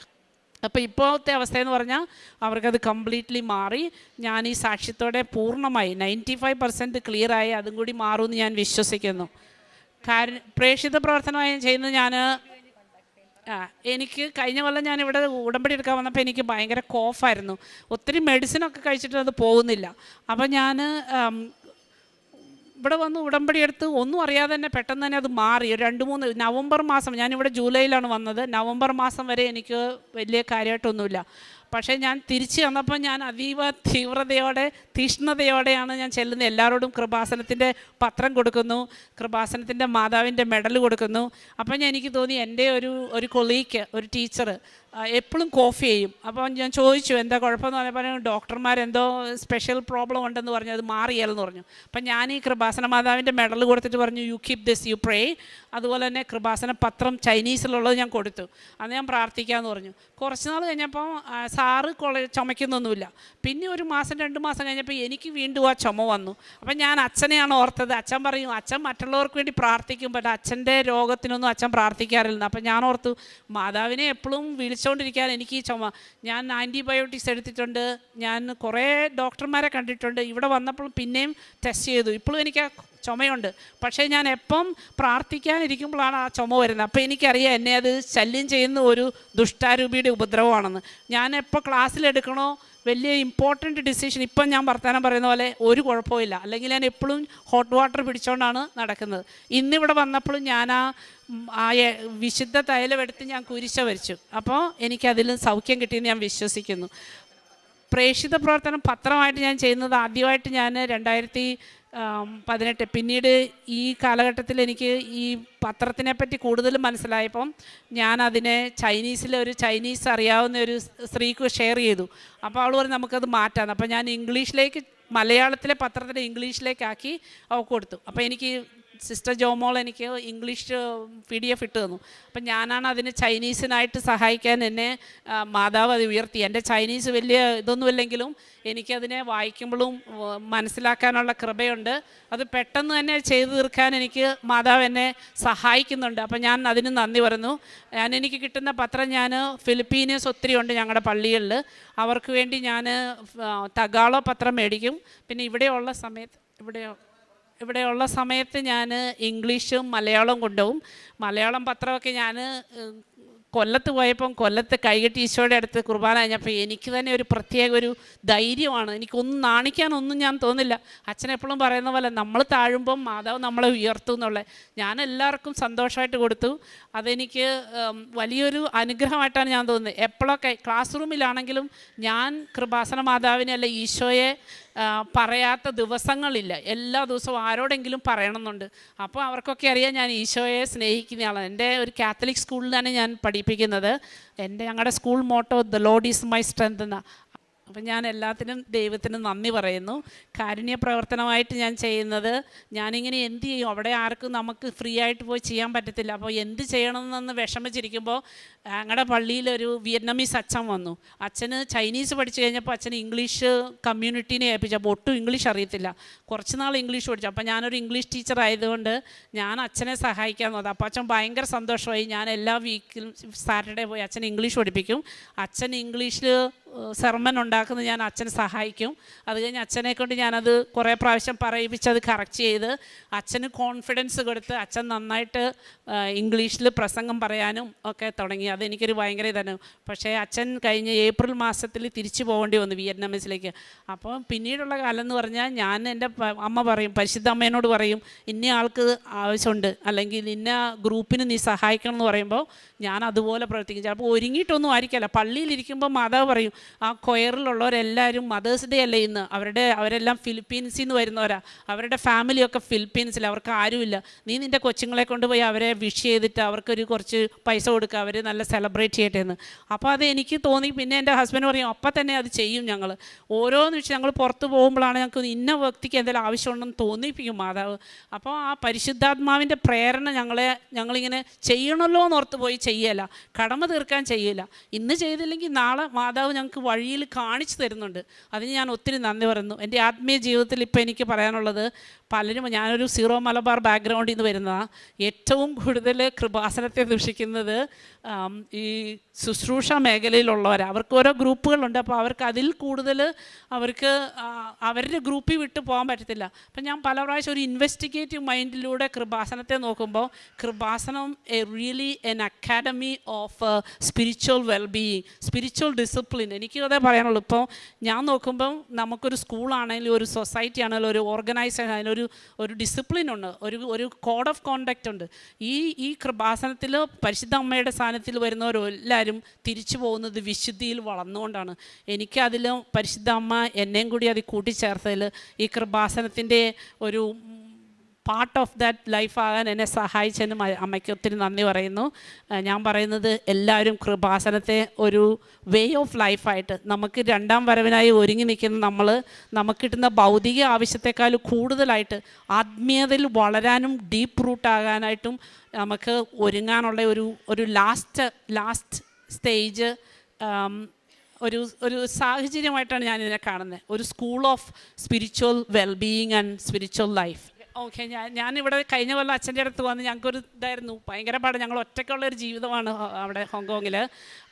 അപ്പോൾ ഇപ്പോഴത്തെ അവസ്ഥയെന്ന് പറഞ്ഞാൽ അവർക്കത് കംപ്ലീറ്റ്ലി മാറി. ഞാൻ ഈ സാക്ഷ്യത്തോടെ പൂർണ്ണമായി 95% ക്ലിയറായി. അതും കൂടി മാറുമെന്ന് ഞാൻ വിശ്വസിക്കുന്നു. പ്രേക്ഷിത പ്രവർത്തനമായി ചെയ്യുന്നത് എനിക്ക് കഴിഞ്ഞ കൊല്ലം ഞാനിവിടെ ഉടമ്പടി എടുക്കാൻ വന്നപ്പോൾ എനിക്ക് ഭയങ്കര കോഫായിരുന്നു. ഒത്തിരി മെഡിസിനൊക്കെ കഴിച്ചിട്ട് അത് പോകുന്നില്ല. അപ്പം ഞാൻ ഇവിടെ വന്ന് ഉടമ്പടി എടുത്ത് ഒന്നും അറിയാതെ തന്നെ പെട്ടെന്ന് തന്നെ അത് മാറി. ഒരു 2-3 നവംബർ മാസം, ഞാനിവിടെ ജൂലൈയിലാണ് വന്നത്, നവംബർ മാസം വരെ എനിക്ക് വലിയ കാര്യമായിട്ടൊന്നുമില്ല. പക്ഷേ ഞാൻ തിരിച്ച് വന്നപ്പോൾ ഞാൻ അതീവ തീഷ്ണതയോടെയാണ് ഞാൻ ചെല്ലുന്നത്. എല്ലാവരോടും കൃപാസനത്തിൻ്റെ പത്രം കൊടുക്കുന്നു, കൃപാസനത്തിൻ്റെ മാതാവിൻ്റെ മെഡൽ കൊടുക്കുന്നു. അപ്പം എനിക്ക് തോന്നി എൻ്റെ ഒരു കൊളീഗ്, ഒരു ടീച്ചർ എപ്പോഴും കോഫി ചെയ്യും. അപ്പോൾ ഞാൻ ചോദിച്ചു എന്താ കുഴപ്പമെന്ന് പറഞ്ഞപ്പോൾ ഡോക്ടർമാരെന്തോ സ്പെഷ്യൽ പ്രോബ്ലം ഉണ്ടെന്ന് പറഞ്ഞു, അത് മാറിയാലെന്ന് പറഞ്ഞു. അപ്പം ഞാൻ ഈ കൃപാസന മാതാവിൻ്റെ മെഡൽ കൊടുത്തിട്ട് പറഞ്ഞു, you keep this, you pray. അതുപോലെ തന്നെ കൃപാസന പത്രം ചൈനീസിലുള്ളത് ഞാൻ കൊടുത്തു. അന്ന് ഞാൻ പ്രാർത്ഥിക്കാമെന്ന് പറഞ്ഞു. കുറച്ച് നാൾ കഴിഞ്ഞപ്പോൾ സാറ് ചുമയ്ക്കുന്നൊന്നുമില്ല. പിന്നെ ഒരു മാസം 2 മാസം കഴിഞ്ഞപ്പോൾ എനിക്ക് വീണ്ടും ആ ചുമ വന്നു. അപ്പം ഞാൻ അച്ഛനെയാണ് ഓർത്തത്. അച്ഛൻ പറയും, അച്ഛൻ മറ്റുള്ളവർക്ക് വേണ്ടി പ്രാർത്ഥിക്കും, പക്ഷേ അച്ഛൻ്റെ രോഗത്തിനൊന്നും അച്ഛൻ പ്രാർത്ഥിക്കാറില്ല. അപ്പം ഞാൻ ഓർത്തു, മാതാവിനെ എപ്പോഴും വിളിച്ചുകൊണ്ടിരിക്കാൻ എനിക്ക് ഈ ചുമ. ഞാൻ ആൻറ്റിബയോട്ടിക്സ് എടുത്തിട്ടുണ്ട്, ഞാൻ കുറേ ഡോക്ടർമാരെ കണ്ടിട്ടുണ്ട്. ഇവിടെ വന്നപ്പോൾ പിന്നെയും ടെസ്റ്റ് ചെയ്തു, ഇപ്പോഴും എനിക്ക് ആ ചുമയുണ്ട്. പക്ഷേ ഞാൻ എപ്പം പ്രാർത്ഥിക്കാനിരിക്കുമ്പോഴാണ് ആ ചുമ വരുന്നത്. അപ്പോൾ എനിക്കറിയാം എന്നെ അത് ശല്യം ചെയ്യുന്ന ഒരു ദുഷ്ടാരൂപിയുടെ ഉപദ്രവമാണെന്ന്. ഞാൻ എപ്പോൾ ക്ലാസ്സിലെടുക്കണോ വലിയ ഇമ്പോർട്ടൻറ്റ് ഡിസിഷൻ, ഇപ്പം ഞാൻ വർത്തമാനം പറയുന്ന പോലെ ഒരു കുഴപ്പമില്ല, അല്ലെങ്കിൽ ഞാൻ എപ്പോഴും ഹോട്ട് വാട്ടർ പിടിച്ചുകൊണ്ടാണ് നടക്കുന്നത്. ഇന്നിവിടെ വന്നപ്പോഴും ഞാൻ ആ വിശുദ്ധ തൈലമെടുത്ത് ഞാൻ കുരിശ വരച്ചു. അപ്പോൾ എനിക്കതിൽ സൗഖ്യം കിട്ടിയെന്ന് ഞാൻ വിശ്വസിക്കുന്നു. പ്രേക്ഷിത പ്രവർത്തനം പത്രമായിട്ട് ഞാൻ ചെയ്യുന്നത് ആദ്യമായിട്ട് ഞാൻ 2018. പിന്നീട് ഈ കാലഘട്ടത്തിൽ എനിക്ക് ഈ പത്രത്തിനെ പറ്റി കൂടുതൽ മനസ്സിലായപ്പം ഞാൻ അതിനെ ഒരു ചൈനീസ് അറിയാവുന്ന ഒരു സ്ത്രീക്ക് ഷെയർ ചെയ്തു. അപ്പോൾ അവൾ പറഞ്ഞു നമുക്കത് മാറ്റാം. അപ്പോൾ ഞാൻ മലയാളത്തിലെ പത്രത്തിനെ ഇംഗ്ലീഷിലേക്കാക്കി അവൾക്ക് കൊടുത്തു. അപ്പോൾ എനിക്ക് സിസ്റ്റർ ജോമോൾ എനിക്ക് ഇംഗ്ലീഷ് PDF ഇട്ട് തന്നു. അപ്പം ഞാനാണ് അതിന് ചൈനീസിനായിട്ട് സഹായിക്കാൻ എന്നെ മാതാവ് അത് ഉയർത്തി. എൻ്റെ ചൈനീസ് വലിയ ഇതൊന്നുമില്ലെങ്കിലും എനിക്കതിനെ വായിക്കുമ്പോഴും മനസ്സിലാക്കാനുള്ള കൃപയുണ്ട്. അത് പെട്ടെന്ന് തന്നെ ചെയ്തു തീർക്കാൻ എനിക്ക് മാതാവ് എന്നെ സഹായിക്കുന്നുണ്ട്. അപ്പം ഞാൻ അതിന് നന്ദി പറയുന്നു. എനിക്ക് കിട്ടുന്ന പത്രം ഞാൻ ഫിലിപ്പീനിയൻസ് ഒത്തിരി ഉണ്ട് ഞങ്ങളുടെ പള്ളികളിൽ, അവർക്ക് വേണ്ടി ഞാൻ തഗാളോ പത്രം മേടിക്കും. പിന്നെ ഇവിടെയുള്ള സമയത്ത് ഞാൻ ഇംഗ്ലീഷും മലയാളവും കൊണ്ടുപോകും. മലയാളം പത്രമൊക്കെ ഞാൻ കൊല്ലത്ത് പോയപ്പം കൊല്ലത്ത് കൈകെട്ടി ഈശോയുടെ അടുത്ത് കുർബാന കഴിഞ്ഞപ്പോൾ എനിക്ക് തന്നെ ഒരു പ്രത്യേക ഒരു ധൈര്യമാണ്. എനിക്കൊന്നും നാണിക്കാനൊന്നും ഞാൻ തോന്നില്ല. അച്ഛനെപ്പോഴും പറയുന്ന പോലെ നമ്മൾ താഴുമ്പം മാതാവ് നമ്മളെ ഉയർത്തും എന്നുള്ളത് ഞാൻ എല്ലാവർക്കും സന്തോഷമായിട്ട് കൊടുത്തു. അതെനിക്ക് വലിയൊരു അനുഗ്രഹമായിട്ടാണ് ഞാൻ തോന്നുന്നത്. എപ്പോഴൊക്കെ ക്ലാസ് റൂമിലാണെങ്കിലും ഞാൻ കൃപാസന മാതാവിനെ അല്ല ഈശോയെ പറയാത്ത ദിവസങ്ങളില്ല. എല്ലാ ദിവസവും ആരോടെങ്കിലും പറയണമെന്നുണ്ട്. അപ്പോൾ അവർക്കൊക്കെ അറിയാം ഞാൻ ഈശോയെ സ്നേഹിക്കുന്നയാളാണ്. എൻ്റെ ഒരു കാത്തലിക് സ്കൂളിലാണ് ഞാൻ പഠിപ്പിക്കുന്നത്. ഞങ്ങളുടെ school motto the Lord is my strength എന്നാണ്. അപ്പം ഞാൻ എല്ലാത്തിനും ദൈവത്തിന് നന്ദി പറയുന്നു. കാരുണ്യ പ്രവർത്തനമായിട്ട് ഞാൻ ചെയ്യുന്നത്, ഞാനിങ്ങനെ എന്ത് ചെയ്യും, അവിടെ ആർക്കും നമുക്ക് ഫ്രീ ആയിട്ട് പോയി ചെയ്യാൻ പറ്റത്തില്ല. അപ്പോൾ എന്ത് ചെയ്യണമെന്ന് വിഷമിച്ചിരിക്കുമ്പോൾ ഞങ്ങളുടെ പള്ളിയിലൊരു വിയറ്റ്നാമീസ് അച്ഛൻ വന്നു. അച്ഛന് ചൈനീസ് പഠിച്ചു കഴിഞ്ഞപ്പോൾ അച്ഛന് ഇംഗ്ലീഷ് കമ്മ്യൂണിറ്റീനെ ഏൽപ്പിച്ചു. അപ്പോൾ ഒട്ടും ഇംഗ്ലീഷ് അറിയത്തില്ല. കുറച്ച് നാൾ ഇംഗ്ലീഷ് പഠിച്ചു. അപ്പോൾ ഞാനൊരു ഇംഗ്ലീഷ് ടീച്ചർ ആയതുകൊണ്ട് ഞാൻ അച്ഛനെ സഹായിക്കാൻ നോക്കാം. അപ്പോൾ അച്ഛൻ ഭയങ്കര സന്തോഷമായി. ഞാൻ എല്ലാ വീക്കിലും സാറ്റർഡേ പോയി അച്ഛൻ ഇംഗ്ലീഷ് പഠിപ്പിക്കും. അച്ഛൻ ഇംഗ്ലീഷിൽ സെർമൺ ഉണ്ടാക്കുന്നത് ഞാൻ അച്ഛനെ സഹായിക്കും. അത് കഴിഞ്ഞ് അച്ഛനെ കൊണ്ട് ഞാനത് കുറേ പ്രാവശ്യം പറയിപ്പിച്ച് അത് കറക്റ്റ് ചെയ്ത് അച്ഛന് കോൺഫിഡൻസ് കൊടുത്ത് അച്ഛൻ നന്നായിട്ട് ഇംഗ്ലീഷിൽ പ്രസംഗം പറയാനും ഒക്കെ തുടങ്ങി. അതെനിക്കൊരു ഭയങ്കര ഇതാണ്. പക്ഷേ അച്ഛൻ കഴിഞ്ഞ ഏപ്രിൽ മാസത്തിൽ തിരിച്ചു പോകേണ്ടി വന്നു വിയറ്റ്നാമീസിലേക്ക്. അപ്പോൾ പിന്നീടുള്ള കാലം എന്ന് പറഞ്ഞാൽ ഞാൻ എൻ്റെ അമ്മ പറയും, പരിശുദ്ധ അമ്മേനോട് പറയും, ഇന്ന ആൾക്ക് ആവശ്യമുണ്ട് അല്ലെങ്കിൽ ഇന്ന ഗ്രൂപ്പിന് നീ സഹായിക്കണം എന്ന് പറയുമ്പോൾ ഞാൻ അതുപോലെ പ്രവർത്തിക്കും. ചിലപ്പോൾ ഒരുങ്ങിയിട്ടൊന്നും ആയിരിക്കില്ല. പള്ളിയിലിരിക്കുമ്പോൾ മാതാവ് പറയും, ആ കൊയറിലുള്ളവരെല്ലാവരും മദേഴ്സ് ഡേ അല്ലേ ഇന്ന്, അവരെല്ലാം ഫിലിപ്പീൻസിൽ നിന്ന് വരുന്നവരാ, അവരുടെ ഫാമിലിയൊക്കെ ഫിലിപ്പീൻസിൽ, അവർക്ക് ആരുമില്ല. നീ നിൻ്റെ കൊച്ചുങ്ങളെ കൊണ്ടുപോയി അവരെ വിഷ് ചെയ്തിട്ട് അവർക്കൊരു കുറച്ച് പൈസ കൊടുക്കുക, അവർ നല്ല സെലിബ്രേറ്റ് ചെയ്യട്ടെ എന്ന്. അപ്പോൾ അത് എനിക്ക് തോന്നി. പിന്നെ എൻ്റെ ഹസ്ബൻഡ് പറയും, അപ്പം തന്നെ അത് ചെയ്യും ഞങ്ങൾ. ഓരോന്ന് വെച്ച് ഞങ്ങൾ പുറത്ത് പോകുമ്പോഴാണ് ഞങ്ങൾക്ക് ഇന്ന വ്യക്തിക്ക് എന്തെങ്കിലും ആവശ്യമുണ്ടെന്ന് തോന്നിപ്പിക്കും മാതാവ്. അപ്പോൾ ആ പരിശുദ്ധാത്മാവിൻ്റെ പ്രേരണ ഞങ്ങളിങ്ങനെ ചെയ്യണമല്ലോ എന്നോർത്ത് പോയി ചെയ്യല, കടമ തീർക്കാൻ ചെയ്യില്ല. ഇന്ന് ചെയ്തില്ലെങ്കിൽ നാളെ മാതാവ് ഞങ്ങൾക്ക് വഴിയിൽ കാണിച്ചു തരുന്നുണ്ട്. അതിന് ഞാൻ ഒത്തിരി നന്ദി പറയുന്നു. എൻ്റെ ആത്മീയ ജീവിതത്തിൽ ഇപ്പോൾ എനിക്ക് പറയാനുള്ളത്, പലരും, ഞാനൊരു സീറോ മലബാർ ബാക്ക്ഗ്രൗണ്ടിൽ നിന്ന് വരുന്നതാണ്. ഏറ്റവും കൂടുതൽ കൃപാസനത്തെ ദൂഷിക്കുന്നത് ഈ ശുശ്രൂഷ മേഖലയിലുള്ളവരാണ്. അവർക്ക് ഓരോ ഗ്രൂപ്പുകളുണ്ട്. അപ്പോൾ അവർക്ക് അതിൽ കൂടുതൽ അവരുടെ ഗ്രൂപ്പിൽ വിട്ട് പോകാൻ പറ്റത്തില്ല. അപ്പം ഞാൻ പല പ്രാവശ്യം ഒരു ഇൻവെസ്റ്റിഗേറ്റീവ് മൈൻഡിലൂടെ കൃപാസനത്തെ നോക്കുമ്പോൾ കൃപാസനം really an academy of spiritual wellbeing, spiritual discipline. എനിക്ക് അതേ പറയാനുള്ളൂ. ഇപ്പോൾ ഞാൻ നോക്കുമ്പം നമുക്കൊരു സ്കൂളാണെങ്കിലും ഒരു സൊസൈറ്റി ആണെങ്കിലും ഒരു ഓർഗനൈസേഷൻ ആണെങ്കിലും ഒരു ഡിസിപ്ലിൻ ഉണ്ട്, ഒരു കോഡ് ഓഫ് കോണ്ടക്റ്റ് ഉണ്ട്. ഈ കൃപാസനത്തിൽ പരിശുദ്ധ അമ്മയുടെ സ്ഥാനത്തിൽ വരുന്നവരെല്ലാവരും തിരിച്ചു പോകുന്നത് വിശുദ്ധിയിൽ വളർന്നുകൊണ്ടാണ്. എനിക്കതിലും പരിശുദ്ധ അമ്മ എന്നെയും കൂടി അത് കൂട്ടിച്ചേർത്തതിൽ ഈ കൃപാസനത്തിൻ്റെ ഒരു പാർട്ട് ഓഫ് ദാറ്റ് ലൈഫ് ആകാൻ എന്നെ സഹായിച്ചതിനും അമ്മയ്ക്ക് ഒത്തിരി നന്ദി പറയുന്നു. ഞാൻ പറയുന്നത്, എല്ലാവരും കൃപാസനത്തെ ഒരു വേ ഓഫ് ലൈഫായിട്ട്, നമുക്ക് രണ്ടാം വരവിനായി ഒരുങ്ങി നിൽക്കുന്ന നമുക്ക് കിട്ടുന്ന ഭൗതിക ആവശ്യത്തെക്കാൾ കൂടുതലായിട്ട് ആത്മീയതയിൽ വളരാനും ഡീപ്പ് റൂട്ടാകാനായിട്ടും നമുക്ക് ഒരുങ്ങാനുള്ള ഒരു ലാസ്റ്റ് സ്റ്റേജ് ഒരു ഒരു സാഹചര്യമായിട്ടാണ് ഞാനിതിനെ കാണുന്നത്. ഒരു school of spiritual wellbeing and spiritual life. Okay, ഞാനിവിടെ കഴിഞ്ഞ കൊല്ലം അച്ഛൻ്റെ അടുത്ത് വന്ന് ഞങ്ങൾക്കൊരു ഇതായിരുന്നു, ഭയങ്കര പാട്. ഞങ്ങൾ ഒറ്റയ്ക്കുള്ളൊരു ജീവിതമാണ് അവിടെ ഹോങ്കോങ്ങിൽ.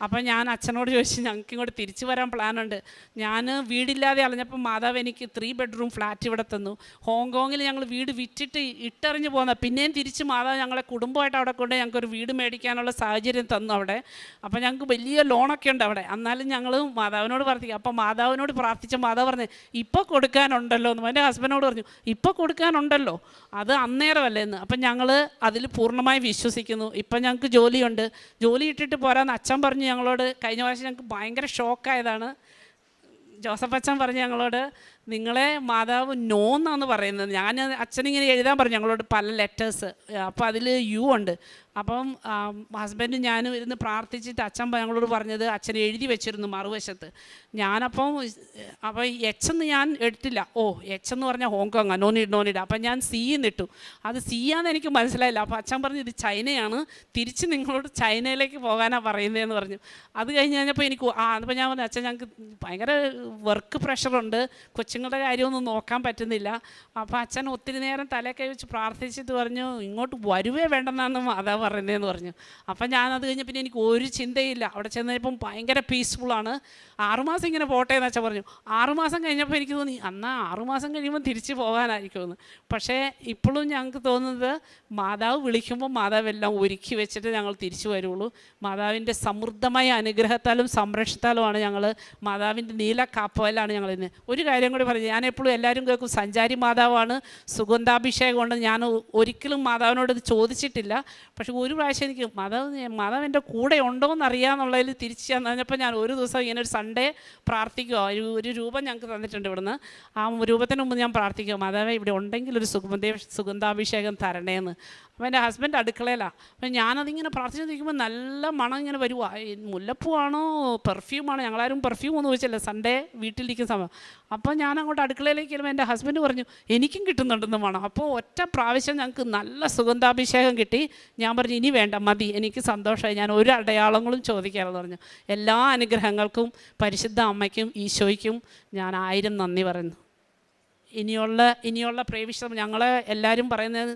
അപ്പം ഞാൻ അച്ഛനോട് ചോദിച്ചു, ഞങ്ങൾക്ക് ഇങ്ങോട്ട് തിരിച്ചു വരാൻ പ്ലാനുണ്ട്. ഞാൻ വീടില്ലാതെ അലഞ്ഞപ്പോൾ മാതാവ് എനിക്ക് 3 ബെഡ്റൂം ഫ്ലാറ്റ് ഇവിടെ തന്നു. ഹോങ്കോങ്ങിൽ ഞങ്ങൾ വീട് വിറ്റിട്ട് ഇട്ടെറിഞ്ഞ് പോകുന്ന, പിന്നെയും തിരിച്ച് മാതാവ് ഞങ്ങളെ കുടുംബമായിട്ട് അവിടെ കൊണ്ട് ഞങ്ങൾക്കൊരു വീട് മേടിക്കാനുള്ള സാഹചര്യം തന്നു അവിടെ. അപ്പോൾ ഞങ്ങൾക്ക് വലിയ ലോണൊക്കെ ഉണ്ട് അവിടെ. എന്നാലും ഞങ്ങൾ മാതാവിനോട് പ്രാർത്ഥിക്കും. അപ്പോൾ മാതാവിനോട് പ്രാർത്ഥിച്ച മാതാവ് പറഞ്ഞു, ഇപ്പോൾ കൊടുക്കാനുണ്ടല്ലോ എന്ന്. എൻ്റെ ഹസ്ബൻഡിനോട് പറഞ്ഞു, ഇപ്പോൾ കൊടുക്കാനുണ്ടല്ലോ, അത് അന്നേരമല്ലേ എന്ന്. അപ്പം ഞങ്ങൾ അതിൽ പൂർണ്ണമായി വിശ്വസിക്കുന്നു. ഇപ്പം ഞങ്ങൾക്ക് ജോലിയുണ്ട്. ജോലി ഇട്ടിട്ട് പോരാന്ന് അച്ഛൻ പറഞ്ഞു ഞങ്ങളോട്. കഴിഞ്ഞ പ്രാവശ്യം ഞങ്ങൾക്ക് ഭയങ്കര ഷോക്കായതാണ്. ജോസഫ് അച്ഛൻ പറഞ്ഞു ഞങ്ങളോട്, നിങ്ങളെ മാതാവ് നോ എന്നാണ് പറയുന്നത്. ഞാൻ അച്ഛനിങ്ങനെ എഴുതാൻ പറഞ്ഞു ഞങ്ങളോട് പല ലെറ്റേഴ്സ്. അപ്പോൾ അതിൽ യു ഉണ്ട്. അപ്പം ഹസ്ബൻഡും ഞാനും ഇരുന്ന് പ്രാർത്ഥിച്ചിട്ട് അച്ഛൻ ഞങ്ങളോട് പറഞ്ഞത് അച്ഛൻ എഴുതി വെച്ചിരുന്നു മറുവശത്ത്. ഞാനപ്പം അപ്പോൾ എച്ചെന്ന് ഞാൻ എടുത്തില്ല. ഓ, എച്ചെന്ന് പറഞ്ഞാൽ ഹോങ്കോങ്ങാ, നോനീഡ്. അപ്പം ഞാൻ സി എന്നിട്ടു. അത് സി ആണെന്ന് എനിക്ക് മനസ്സിലായില്ല. അപ്പോൾ അച്ഛൻ പറഞ്ഞു, ഇത് ചൈനയാണ്, തിരിച്ച് നിങ്ങളോട് ചൈനയിലേക്ക് പോകാനാണ് പറയുന്നതെന്ന് പറഞ്ഞു. അത് കഴിഞ്ഞ് കഴിഞ്ഞപ്പോൾ എനിക്ക് അപ്പോൾ ഞാൻ പറഞ്ഞു, അച്ഛൻ ഞങ്ങൾക്ക് ഭയങ്കര വർക്ക് പ്രഷറുണ്ട്, കൊച്ചുങ്ങളുടെ കാര്യമൊന്നും നോക്കാൻ പറ്റുന്നില്ല. അപ്പോൾ അച്ഛൻ ഒത്തിരി നേരം തലക്കൈ വെച്ച് പ്രാർത്ഥിച്ചിട്ട് പറഞ്ഞു, ഇങ്ങോട്ട് വരുവേ വേണ്ടെന്നാണ് മാതാവ് പറയുന്നതെന്ന് പറഞ്ഞു. അപ്പം ഞാനത് കഴിഞ്ഞ് പിന്നെ എനിക്ക് ഒരു ചിന്തയില്ല. അവിടെ ചെന്നപ്പം ഭയങ്കര പീസ്ഫുള്ളാണ്. 6 മാസം ഇങ്ങനെ പോട്ടെ എന്ന് അച്ഛൻ പറഞ്ഞു. 6 മാസം കഴിഞ്ഞപ്പോൾ എനിക്ക് തോന്നി, എന്നാൽ 6 മാസം കഴിയുമ്പോൾ തിരിച്ച് പോകാനായിരിക്കുമെന്ന്. പക്ഷേ ഇപ്പോഴും ഞങ്ങൾക്ക് തോന്നുന്നത്, മാതാവ് വിളിക്കുമ്പോൾ മാതാവ് എല്ലാം ഒരുക്കി വെച്ചിട്ട് ഞങ്ങൾ തിരിച്ചു വരുള്ളൂ. മാതാവിൻ്റെ സമൃദ്ധമായ അനുഗ്രഹത്താലും സംരക്ഷണത്താലുമാണ് ഞങ്ങൾ, മാതാവിൻ്റെ നീല കാപ്പയിലാണ് ഞങ്ങൾ ഇന്ന്. ഒരു കാര്യം കൂടി പറഞ്ഞു, ഞാൻ എപ്പോഴും എല്ലാവരും കേൾക്കും സഞ്ചാരി മാതാവാണ്, സുഗന്ധാഭിഷേകം കൊണ്ട്. ഞാൻ ഒരിക്കലും മാതാവിനോട് ഇത് ചോദിച്ചിട്ടില്ല. പക്ഷെ ഒരു പ്രാവശ്യം എനിക്ക് മാതാവ് എൻ്റെ കൂടെ ഉണ്ടോ എന്നറിയാമെന്നുള്ളതിൽ തിരിച്ച് ചെന്നപ്പോൾ ഞാൻ ഒരു ദിവസം ഇങ്ങനെ ഒരു സൺഡേ പ്രാർത്ഥിക്കുക. ഒരു രൂപം ഞങ്ങൾക്ക് തന്നിട്ടുണ്ട് ഇവിടുന്ന്. ആ രൂപത്തിന് മുമ്പ് ഞാൻ പ്രാർത്ഥിക്കുക, മാതാവേ ഇവിടെ ഉണ്ടെങ്കിൽ ഒരു സുഗന്ധാഭിഷേകം തരണേന്ന്. അപ്പോൾ എൻ്റെ ഹസ്ബൻഡ് അടുക്കളയിലാണ്. അപ്പം ഞാനതിങ്ങനെ പ്രാർത്ഥിച്ച് നിൽക്കുമ്പോൾ നല്ല മണം ഇങ്ങനെ വരുക. മുല്ലപ്പൂവാണോ പെർഫ്യൂമാണോ, ഞങ്ങളാരും പെർഫ്യൂം ഒന്നും ചോദിച്ചില്ല സൺഡേ വീട്ടിലിരിക്കുന്ന സമയം. അപ്പോൾ ഞാൻ അങ്ങോട്ട് അടുക്കളയിലേക്ക് വരുമ്പോൾ എൻ്റെ ഹസ്ബൻഡ് പറഞ്ഞു, എനിക്കും കിട്ടുന്നുണ്ടെന്ന് മണം. അപ്പോൾ ഒറ്റ പ്രാവശ്യം ഞങ്ങൾക്ക് നല്ല സുഗന്ധാഭിഷേകം കിട്ടി. ഞാൻ പറഞ്ഞു, ഇനി വേണ്ട, മതി, എനിക്ക് സന്തോഷമായി, ഞാൻ ഒരു അടയാളങ്ങളും ചോദിക്കാമെന്ന് പറഞ്ഞു. എല്ലാ അനുഗ്രഹങ്ങൾക്കും പരിശുദ്ധ അമ്മയ്ക്കും ഈശോയ്ക്കും ഞാൻ 1000 നന്ദി പറയുന്നു. ഇനിയുള്ള പ്രേവിഷം ഞങ്ങളെ എല്ലാവരും പറയുന്നത്,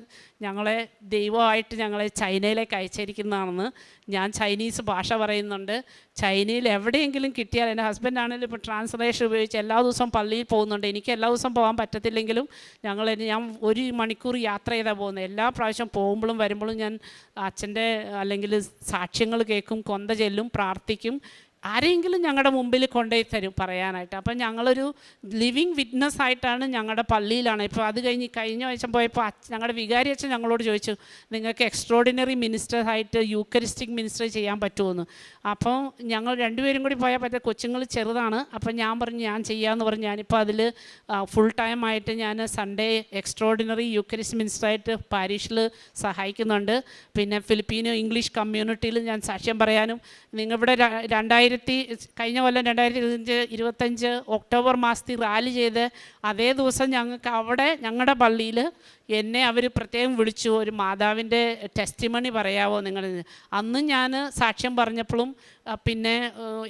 ഞങ്ങളെ ദൈവമായിട്ട് ഞങ്ങളെ ചൈനയിലേക്ക് അയച്ചിരിക്കുന്നതാണെന്ന്. ഞാൻ ചൈനീസ് ഭാഷ പറയുന്നുണ്ട്. ചൈനയിൽ എവിടെയെങ്കിലും കിട്ടിയാൽ, എൻ്റെ ഹസ്ബൻഡാണെങ്കിലും ഇപ്പോൾ ട്രാൻസ്ലേഷൻ ഉപയോഗിച്ച് എല്ലാ ദിവസവും പള്ളിയിൽ പോകുന്നുണ്ട്. എനിക്ക് എല്ലാ ദിവസവും പോകാൻ പറ്റത്തില്ലെങ്കിലും ഞാൻ 1 മണിക്കൂർ യാത്ര ചെയ്താൽ പോകുന്നത്. എല്ലാ പ്രാവശ്യം പോകുമ്പോഴും വരുമ്പോഴും ഞാൻ അച്ഛൻ്റെ അല്ലെങ്കിൽ സാക്ഷ്യങ്ങൾ കേൾക്കും, കൊന്ത ചെല്ലും, പ്രാർത്ഥിക്കും. ആരെങ്കിലും ഞങ്ങളുടെ മുമ്പിൽ കൊണ്ടുപോയി തരും പറയാനായിട്ട്. അപ്പം ഞങ്ങളൊരു ലിവിങ് വിറ്റ്നസ് ആയിട്ടാണ് ഞങ്ങളുടെ പള്ളിയിലാണ്. ഇപ്പോൾ അത് കഴിഞ്ഞ ആഴ്ച പോയപ്പോൾ ഞങ്ങളുടെ വികാരി അച്ഛൻ ഞങ്ങളോട് ചോദിച്ചു, നിങ്ങൾക്ക് എക്സ്ട്രോഡിനറി മിനിസ്റ്റേഴ്സായിട്ട് യൂക്കറിസ്റ്റിക് മിനിസ്റ്റർ ചെയ്യാൻ പറ്റുമെന്ന്. അപ്പോൾ ഞങ്ങൾ 2 പേരും കൂടി പോയാൽ പറ്റുക. കൊച്ചുങ്ങൾ ചെറുതാണ്. അപ്പം ഞാൻ പറഞ്ഞു ഞാൻ ചെയ്യാമെന്ന് പറഞ്ഞു. ഞാനിപ്പോൾ അതിൽ ഫുൾ ടൈം ആയിട്ട് ഞാൻ സൺഡേ എക്സ്ട്രോഡിനറി യൂക്കറിസ്റ്റ് മിനിസ്റ്ററായിട്ട് പാരീഷിൽ സഹായിക്കുന്നുണ്ട്. പിന്നെ ഫിലിപ്പീനോ ഇംഗ്ലീഷ് കമ്മ്യൂണിറ്റിയിൽ ഞാൻ സാക്ഷ്യം പറയാനും. നിങ്ങളിവിടെ കഴിഞ്ഞ കൊല്ലം 2025 ഒക്ടോബർ മാസത്തിൽ റാലി ചെയ്ത് അതേ ദിവസം ഞങ്ങൾക്ക് അവിടെ ഞങ്ങളുടെ പള്ളിയിൽ എന്നെ അവർ പ്രത്യേകം വിളിച്ചു, ഒരു മാതാവിൻ്റെ ടെസ്റ്റിമണി പറയാമോ നിങ്ങൾ. അന്ന് ഞാൻ സാക്ഷ്യം പറഞ്ഞപ്പോഴും പിന്നെ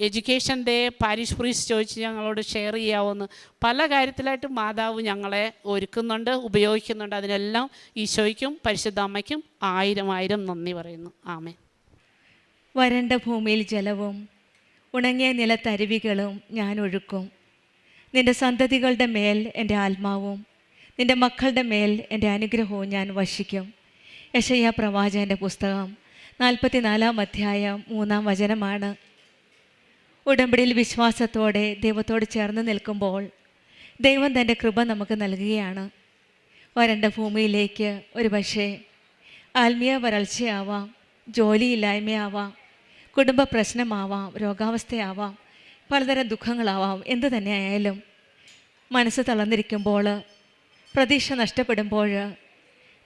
എഡ്യൂക്കേഷൻ ഡേ പാരിഷ് പ്രീസ്റ്റ് ചോദിച്ച് ഞങ്ങളോട് ഷെയർ ചെയ്യാമോന്ന്. പല കാര്യത്തിലായിട്ട് മാതാവ് ഞങ്ങളെ ഒരുക്കുന്നുണ്ട്, ഉപയോഗിക്കുന്നുണ്ട്. അതിനെല്ലാം ഈശോയ്ക്കും പരിശുദ്ധ അമ്മയ്ക്കും 1000 നന്ദി പറയുന്നു. ആമേൻ. വരണ്ട ഭൂമിയിൽ ജലവും ഉണങ്ങിയ നിലത്തരുവികളും ഞാൻ ഒഴുക്കും. നിൻ്റെ സന്തതികളുടെ മേൽ എൻ്റെ ആത്മാവും നിൻ്റെ മക്കളുടെ മേൽ എൻ്റെ അനുഗ്രഹവും ഞാൻ വർഷിക്കും. യെശയ്യാ പ്രവാചകൻ്റെ പുസ്തകം 44-ാം അധ്യായം 3-ാം വചനമാണ്. ഉടമ്പടിയിൽ വിശ്വാസത്തോടെ ദൈവത്തോട് ചേർന്ന് നിൽക്കുമ്പോൾ ദൈവം തൻ്റെ കൃപ നമുക്ക് നൽകുകയാണ്. വരണ്ട ഭൂമിയിലേക്ക് ഒരു പക്ഷേ ആത്മീയ വരൾച്ചയാവാം, ജോലിയില്ലായ്മയാവാം, കുടുംബ പ്രശ്നമാവാം, രോഗാവസ്ഥയാവാം, പലതരം ദുഃഖങ്ങളാവാം. എന്തു തന്നെയായാലും മനസ്സ് തളർന്നിരിക്കുമ്പോൾ, പ്രതീക്ഷ നഷ്ടപ്പെടുമ്പോൾ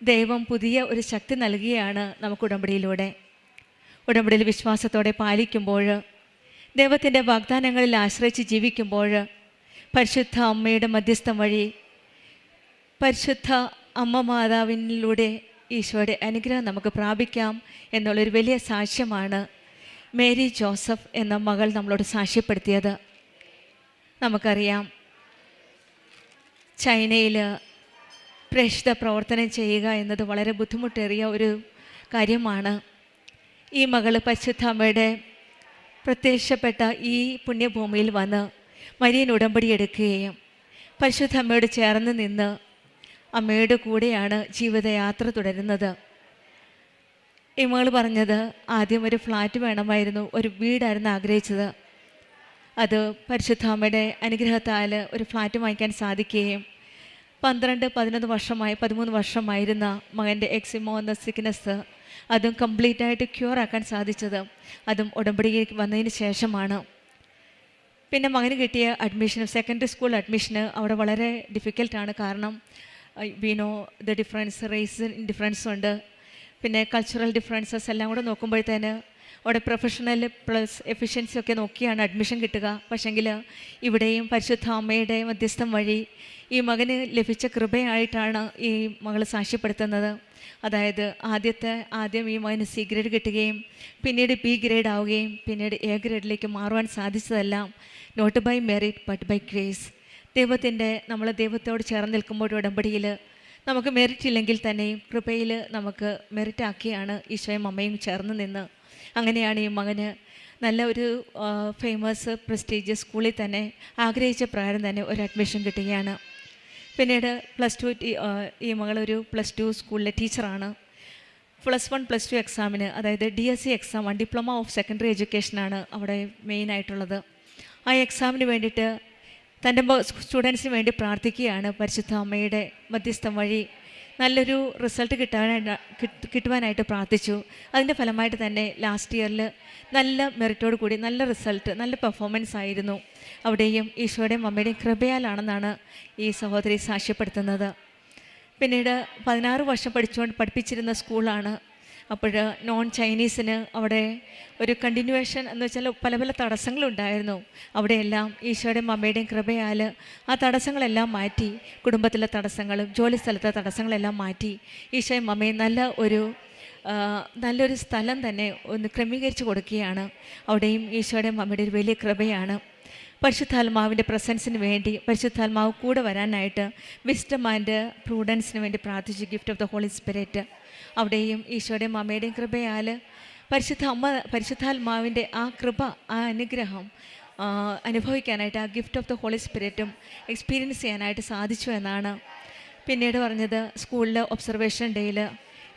ദൈവം പുതിയ ഒരു ശക്തി നൽകുകയാണ് നമുക്ക് ഉടമ്പടിയിലൂടെ. ഉടമ്പടിയിൽ വിശ്വാസത്തോടെ പാലിക്കുമ്പോൾ, ദൈവത്തിൻ്റെ വാഗ്ദാനങ്ങളിൽ ആശ്രയിച്ച് ജീവിക്കുമ്പോൾ, പരിശുദ്ധ അമ്മയുടെ മധ്യസ്ഥം വഴി പരിശുദ്ധ അമ്മ മാതാവിനിലൂടെ ഈശോയുടെ അനുഗ്രഹം നമുക്ക് പ്രാപിക്കാം എന്നുള്ളൊരു വലിയ സാക്ഷ്യമാണ് മേരി ജോസഫ് എന്ന മകൾ നമ്മളോട് സാക്ഷ്യപ്പെടുത്തിയത്. നമുക്കറിയാം, ചൈനയിൽ പ്രേക്ഷിത പ്രവർത്തനം ചെയ്യുക എന്നത് വളരെ ബുദ്ധിമുട്ടേറിയ ഒരു കാര്യമാണ്. ഈ മകൾ പരിശുദ്ധ അമ്മയുടെ പ്രത്യക്ഷപ്പെട്ട ഈ പുണ്യഭൂമിയിൽ വന്ന് മരിയൻ ഉടമ്പടി എടുക്കുകയും പരിശുദ്ധ അമ്മയോട് ചേർന്ന് നിന്ന് അമ്മയുടെ കൂടെയാണ് ജീവിതയാത്ര തുടരുന്നത്. ഈ മകൾ പറഞ്ഞത് ആദ്യം ഒരു ഫ്ലാറ്റ് വേണമായിരുന്നു, ഒരു വീടായിരുന്നു ആഗ്രഹിച്ചത്. അത് പരിശുദ്ധ അമ്മയുടെ അനുഗ്രഹത്താൽ ഒരു ഫ്ലാറ്റ് വാങ്ങിക്കാൻ സാധിക്കുകയും 13 വർഷമായിരുന്ന മകൻ്റെ എക്സിമോ എന്ന സിക്നെസ് അതും കംപ്ലീറ്റായിട്ട് ക്യൂറാക്കാൻ സാധിച്ചത് അതും ഉടമ്പടിക്ക് വന്നതിന് ശേഷമാണ്. പിന്നെ മകന് കിട്ടിയ അഡ്മിഷൻ, സെക്കൻഡറി സ്കൂൾ അഡ്മിഷന് അവിടെ വളരെ ഡിഫിക്കൽട്ടാണ്. കാരണം വീനോ ദ ഡിഫറൻസ്, റേസ് ഡിഫറൻസ് ഉണ്ട്, പിന്നെ കൾച്ചറൽ ഡിഫറൻസസ് എല്ലാം കൂടെ നോക്കുമ്പോഴത്തേന് അവിടെ പ്രൊഫഷണൽ പ്ലസ് എഫിഷ്യൻസി ഒക്കെ നോക്കിയാണ് അഡ്മിഷൻ കിട്ടുക. പക്ഷെങ്കിൽ ഇവിടെയും പരിശുദ്ധ അമ്മയുടെ മധ്യസ്ഥം വഴി ഈ മകന് ലഭിച്ച കൃപയായിട്ടാണ് ഈ മകൾ സാക്ഷ്യപ്പെടുത്തുന്നത്. അതായത് ആദ്യം ഈ മകന് സി ഗ്രേഡ് കിട്ടുകയും പിന്നീട് ബി ഗ്രേഡ് ആവുകയും പിന്നീട് എ ഗ്രേഡിലേക്ക് മാറുവാൻ സാധിച്ചതെല്ലാം not by merit but by grace. നമ്മൾ ദൈവത്തോട് ചേർന്ന് നിൽക്കുമ്പോൾ ഉടമ്പടിയിൽ നമുക്ക് മെറിറ്റ് ഇല്ലെങ്കിൽ തന്നെയും കൃപയിൽ നമുക്ക് മെറിറ്റാക്കിയാണ് ഈശോയും അമ്മയും ചേർന്ന് നിന്ന്. അങ്ങനെയാണ് ഈ മകന് നല്ല ഒരു ഫേമസ് പ്രസ്റ്റീജിയസ് സ്കൂളിൽ തന്നെ ആഗ്രഹിച്ച പ്രകാരം തന്നെ ഒരു അഡ്മിഷൻ കിട്ടുകയാണ്. പിന്നീട് +2 ഈ മകളൊരു +2 സ്കൂളിലെ ടീച്ചറാണ്. +1 +2 എക്സാമിന്, അതായത് DSC exam, diploma of secondary എഡ്യൂക്കേഷനാണ് അവിടെ മെയിനായിട്ടുള്ളത്. ആ എക്സാമിന് വേണ്ടിയിട്ട് തൻ്റെ സ്റ്റുഡൻസിന് വേണ്ടി പ്രാർത്ഥിക്കുകയാണ്. പരിശുദ്ധ അമ്മയുടെ മധ്യസ്ഥം വഴി നല്ലൊരു റിസൾട്ട് കിട്ടുവാനായിട്ട് പ്രാർത്ഥിച്ചു. അതിൻ്റെ ഫലമായിട്ട് തന്നെ ലാസ്റ്റ് ഇയറിൽ നല്ല മെറിറ്റോട് കൂടി നല്ല റിസൾട്ട്, നല്ല പെർഫോമൻസ് ആയിരുന്നു. അവിടെയും ഈശോയുടെയും അമ്മയുടെയും കൃപയാലാണെന്നാണ് ഈ സഹോദരി സാക്ഷ്യപ്പെടുത്തുന്നത്. പിന്നീട് 16 വർഷം പഠിപ്പിച്ചിരുന്ന സ്കൂളാണ്. അപ്പോൾ നോൺ ചൈനീസിന് അവിടെ ഒരു കണ്ടിന്യൂവേഷൻ എന്ന് വെച്ചാൽ പല പല തടസ്സങ്ങളുണ്ടായിരുന്നു. അവിടെയെല്ലാം ഈശോയുടെയും അമ്മയുടെയും കൃപയാൽ ആ തടസ്സങ്ങളെല്ലാം മാറ്റി, കുടുംബത്തിലെ തടസ്സങ്ങളും ജോലി സ്ഥലത്തെ തടസ്സങ്ങളെല്ലാം മാറ്റി ഈശോയും അമ്മയും നല്ലൊരു സ്ഥലം തന്നെ ഒന്ന് ക്രമീകരിച്ച് കൊടുക്കുകയാണ്. അവിടെയും ഈശോയുടെയും അമ്മയുടെ ഒരു വലിയ കൃപയാണ്. പരിശുദ്ധാത്മാവിൻ്റെ പ്രസൻസിന് വേണ്ടി പരിശുദ്ധാത്മാവ് കൂടെ വരാനായിട്ട് വിസ്ഡം ആൻഡ് പ്രൂഡൻസിന് വേണ്ടി പ്രാർത്ഥിച്ചു, gift of the Holy Spirit. അവിടെയും ഈശോയുടെയും അമ്മയുടെയും കൃപയാൽ പരിശുദ്ധാത്മാവിൻ്റെ ആ കൃപ, ആ അനുഗ്രഹം അനുഭവിക്കാനായിട്ട് ആ ഗിഫ്റ്റ് ഓഫ് ദ ഹോളി സ്പിരിറ്റും എക്സ്പീരിയൻസ് ചെയ്യാനായിട്ട് സാധിച്ചു എന്നാണ് പിന്നീട് പറഞ്ഞത്. സ്കൂളിൽ ഒബ്സർവേഷൻ ഡേയിൽ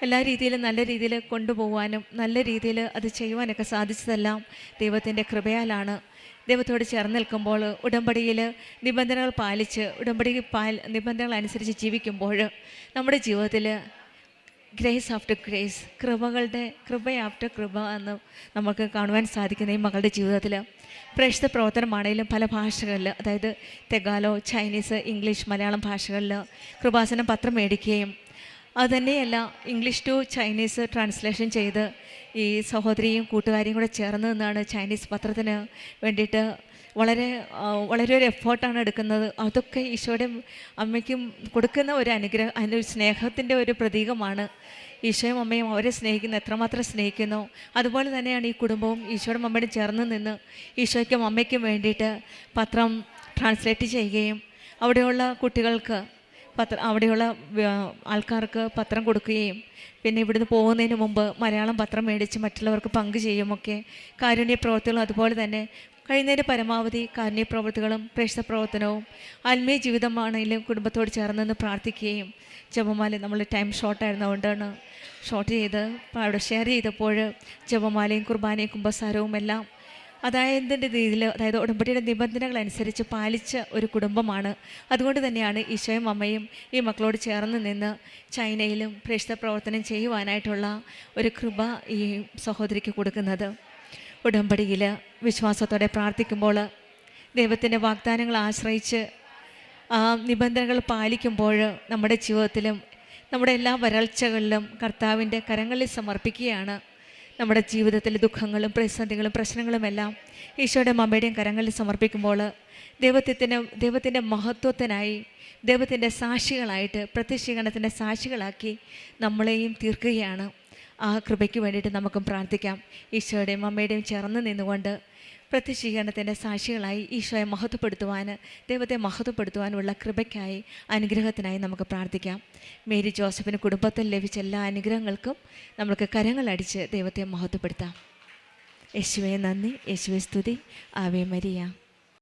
എല്ലാ രീതിയിലും നല്ല രീതിയിൽ കൊണ്ടുപോകാനും നല്ല രീതിയിൽ അത് ചെയ്യുവാനൊക്കെ സാധിച്ചതെല്ലാം ദൈവത്തിൻ്റെ കൃപയാലാണ്. ദൈവത്തോട് ചേർന്ന് നിൽക്കുമ്പോൾ ഉടമ്പടിയിൽ നിബന്ധനകൾ പാലിച്ച് നിബന്ധനകൾ അനുസരിച്ച് ജീവിക്കുമ്പോൾ നമ്മുടെ ജീവിതത്തിൽ ഗ്രേസ് ആഫ്റ്റർ ഗ്രേസ്, കൃപ ആഫ്റ്റർ കൃപ എന്ന് നമുക്ക് കാണുവാൻ സാധിക്കുന്ന ഈ മകളുടെ ജീവിതത്തിൽ പ്രേക്ഷിത പ്രവർത്തനമാണെങ്കിലും പല ഭാഷകളിൽ, അതായത് തെഗാലോ, ചൈനീസ്, ഇംഗ്ലീഷ്, മലയാളം ഭാഷകളിൽ കൃപാസനം പത്രം മേടിക്കുകയും അതുതന്നെയല്ല ഇംഗ്ലീഷ് ടു ചൈനീസ് ട്രാൻസ്ലേഷൻ ചെയ്ത് ഈ സഹോദരിയും കൂട്ടുകാരിയും കൂടെ ചേർന്ന് നിന്നാണ് ചൈനീസ് പത്രത്തിന് വേണ്ടിയിട്ട് വളരെ ഒരു എഫേർട്ടാണ് എടുക്കുന്നത്. അതൊക്കെ ഈശോയുടെ അമ്മയ്ക്കും കൊടുക്കുന്ന ഒരു അനുഗ്രഹം, സ്നേഹത്തിൻ്റെ ഒരു പ്രതീകമാണ്. ഈശോയും അമ്മയും അവരെ എത്രമാത്രം സ്നേഹിക്കുന്നു, അതുപോലെ തന്നെയാണ് ഈ കുടുംബവും ഈശോയുടെ അമ്മയോട് ചേർന്ന് നിന്ന് ഈശോയ്ക്കും അമ്മയ്ക്കും വേണ്ടിയിട്ട് പത്രം ട്രാൻസ്ലേറ്റ് ചെയ്യുകയും അവിടെയുള്ള കുട്ടികൾക്ക് അവിടെയുള്ള ആൾക്കാർക്ക് പത്രം കൊടുക്കുകയും പിന്നെ ഇവിടുന്ന് പോകുന്നതിന് മുമ്പ് മലയാളം പത്രം മേടിച്ച് മറ്റുള്ളവർക്ക് പങ്കു ചെയ്യുമൊക്കെ കാരുണ്യ പ്രവർത്തികളും അതുപോലെ തന്നെ കഴിയുന്നതിൻ്റെ പരമാവധി കാരുണ്യ പ്രവർത്തികളും പ്രേക്ഷിത പ്രവർത്തനവും ആത്മീയ ജീവിതമാണെങ്കിലും കുടുംബത്തോട് ചേർന്ന് പ്രാർത്ഥിക്കുകയും ജപമാല നമ്മൾ ടൈം ഷോർട്ടായിരുന്നതുകൊണ്ടാണ് ഷോർട്ട് ചെയ്ത് അവിടെ ഷെയർ ചെയ്തപ്പോൾ ജപമാലയും കുർബാനയും കുമ്പസാരവും എല്ലാം അതായതിൻ്റെ രീതിയിൽ, അതായത് ഉടമ്പടിയുടെ നിബന്ധനകൾ അനുസരിച്ച് പാലിച്ച ഒരു കുടുംബമാണ്. അതുകൊണ്ട് തന്നെയാണ് ഈശോയും അമ്മയും ഈ മക്കളോട് ചേർന്ന് നിന്ന് ചൈനയിലും പ്രേക്ഷിത പ്രവർത്തനം ചെയ്യുവാനായിട്ടുള്ള ഒരു കൃപ ഈ സഹോദരിക്ക് കൊടുക്കുന്നത്. ഉടമ്പടിയിൽ വിശ്വാസത്തോടെ പ്രാർത്ഥിക്കുമ്പോൾ ദൈവത്തിൻ്റെ വാഗ്ദാനങ്ങൾ ആശ്രയിച്ച് ആ നിബന്ധനകൾ പാലിക്കുമ്പോൾ നമ്മുടെ ജീവിതത്തിലും നമ്മുടെ എല്ലാ വരൾച്ചകളിലും കർത്താവിൻ്റെ കരങ്ങളിൽ സമർപ്പിക്കുകയാണ്. നമ്മുടെ ജീവിതത്തിലെ ദുഃഖങ്ങളും പ്രതിസന്ധികളും പ്രശ്നങ്ങളുമെല്ലാം ഈശോയുടെ അമ്മയുടെയും കരങ്ങളിൽ സമർപ്പിക്കുമ്പോൾ ദൈവത്തിൻ്റെ മഹത്വത്തിനായി ദൈവത്തിൻ്റെ സാക്ഷികളായിട്ട് പ്രത്യക്ഷീകരണത്തിൻ്റെ സാക്ഷികളാക്കി നമ്മളെയും തീർക്കുകയാണ്. ആ കൃപയ്ക്ക് വേണ്ടിയിട്ട് നമുക്കും പ്രാർത്ഥിക്കാം. ഈശോയുടെയും അമ്മയുടെയും ചേർന്ന് നിന്നുകൊണ്ട് പ്രത്യക്ഷീകരണത്തിൻ്റെ സാക്ഷികളായി ഈശോയെ മഹത്വപ്പെടുത്തുവാൻ, ദൈവത്തെ മഹത്വപ്പെടുത്തുവാനുള്ള കൃപയ്ക്കായി, അനുഗ്രഹത്തിനായി നമുക്ക് പ്രാർത്ഥിക്കാം. മേരി ജോസഫിന് കുടുംബത്തിൽ ലഭിച്ച എല്ലാ അനുഗ്രഹങ്ങൾക്കും നമുക്ക് കരങ്ങളടിച്ച് ദൈവത്തെ മഹത്വപ്പെടുത്താം. യേശുവേ നന്ദി, യേശുവേ സ്തുതി. Ave Maria.